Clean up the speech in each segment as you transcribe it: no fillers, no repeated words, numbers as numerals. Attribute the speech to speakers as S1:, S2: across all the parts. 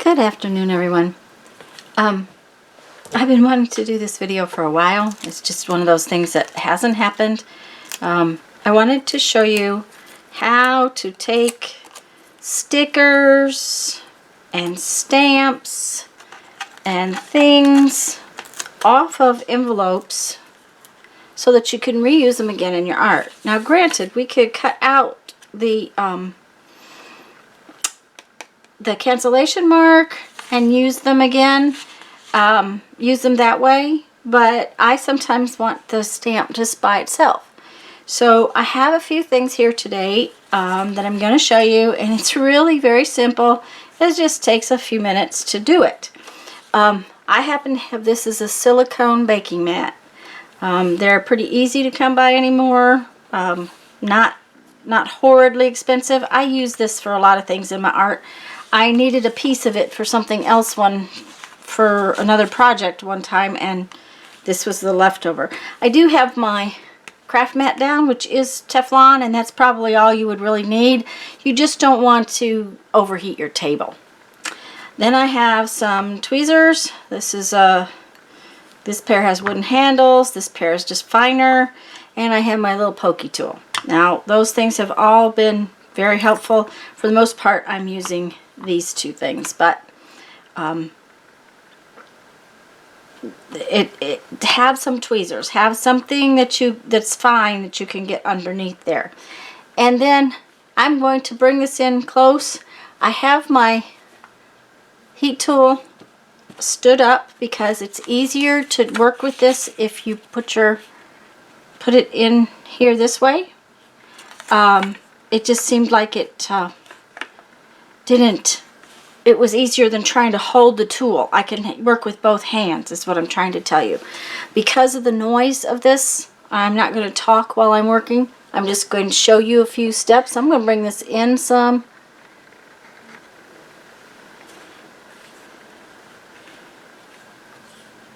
S1: Good afternoon, everyone. I've been wanting to do this video for a while. It's just one of those things that hasn't happened. I wanted to show you how to take stickers and stamps and things off of envelopes so that you can reuse them again in your art. Now, granted, we could cut out the cancellation mark and use them again, use them that way, but I sometimes want the stamp just by itself. So I have a few things here today that I'm going to show you, and it's really very simple. It just takes a few minutes to do it. I happen to have this as a silicone baking mat. They're pretty easy to come by anymore. Not horridly expensive. I use this for a lot of things in my art. I needed a piece of it for something else for another project one time, and this was the leftover. I do have my craft mat down, which is Teflon, and that's probably all you would really need. You just don't want to overheat your table. Then I have some tweezers. This pair has wooden handles. This pair is just finer, and I have my little pokey tool. Now, those things have all been very helpful. For the most part, I'm using these two things, but have some tweezers, have something that's fine that you can get underneath there. And then I'm going to bring this in close. I have my heat tool stood up because it's easier to work with this if you put it in here this way. It just seemed like it was easier than trying to hold the tool. I can work with both hands, is what I'm trying to tell you. Because of the noise of this, I'm not going to talk while I'm working. I'm just going to show you a few steps. I'm going to bring this in some.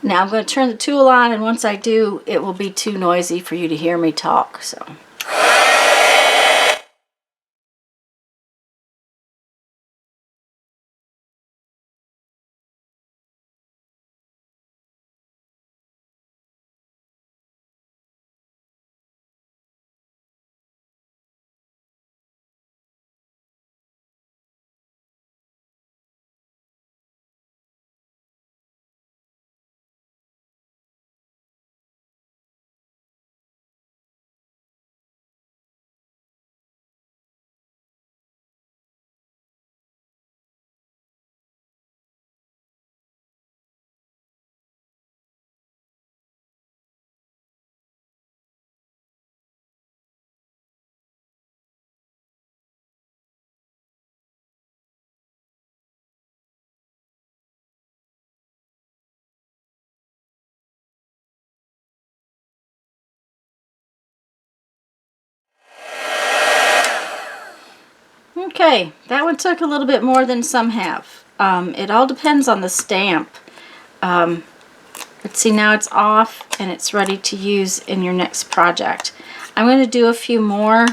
S1: Now I'm going to turn the tool on, and once I do, it will be too noisy for you to hear me talk. So. Okay, that one took a little bit more than some have. It all depends on the stamp. But see, now it's off and it's ready to use in your next project. I'm going to do a few more.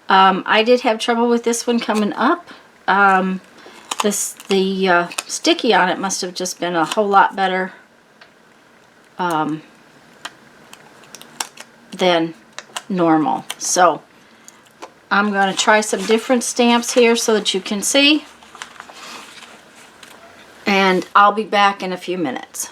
S1: I did have trouble with this one coming up. The sticky on it must have just been a whole lot better than normal. So I'm going to try some different stamps here so that you can see. And I'll be back in a few minutes.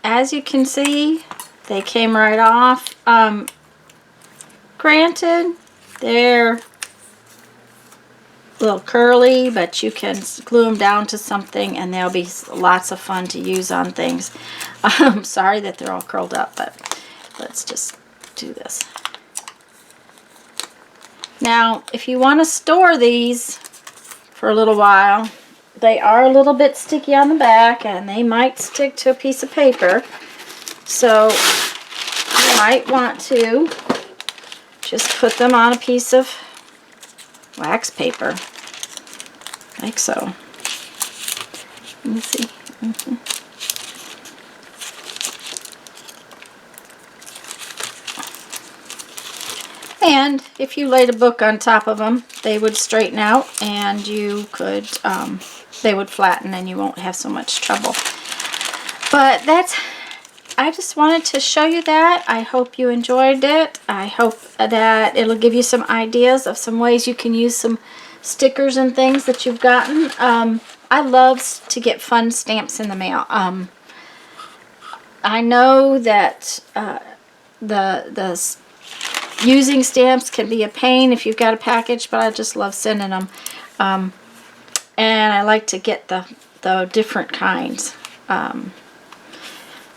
S1: as you can see, they came right off. Granted, they're a little curly, but you can glue them down to something and they'll be lots of fun to use on things. I'm sorry that they're all curled up, but let's just do this. Now, if you want to store these for a little while, they are a little bit sticky on the back and they might stick to a piece of paper. So you might want to just put them on a piece of wax paper, like so. Let me see. And if you laid a book on top of them, they would straighten out and you could, they would flatten and you won't have so much trouble. But I just wanted to show you that. I hope you enjoyed it. I hope that it'll give you some ideas of some ways you can use some stickers and things that you've gotten. I love to get fun stamps in the mail. I know that using stamps can be a pain if you've got a package, but I just love sending them. And I like to get the different kinds.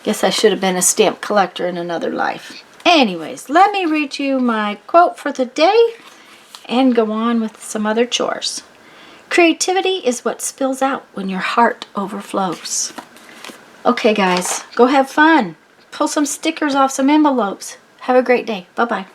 S1: Guess I should have been a stamp collector in another life. Anyways, let me read you my quote for the day and go on with some other chores. Creativity is what spills out when your heart overflows. Okay, guys, go have fun. Pull some stickers off some envelopes. Have a great day. Bye-bye.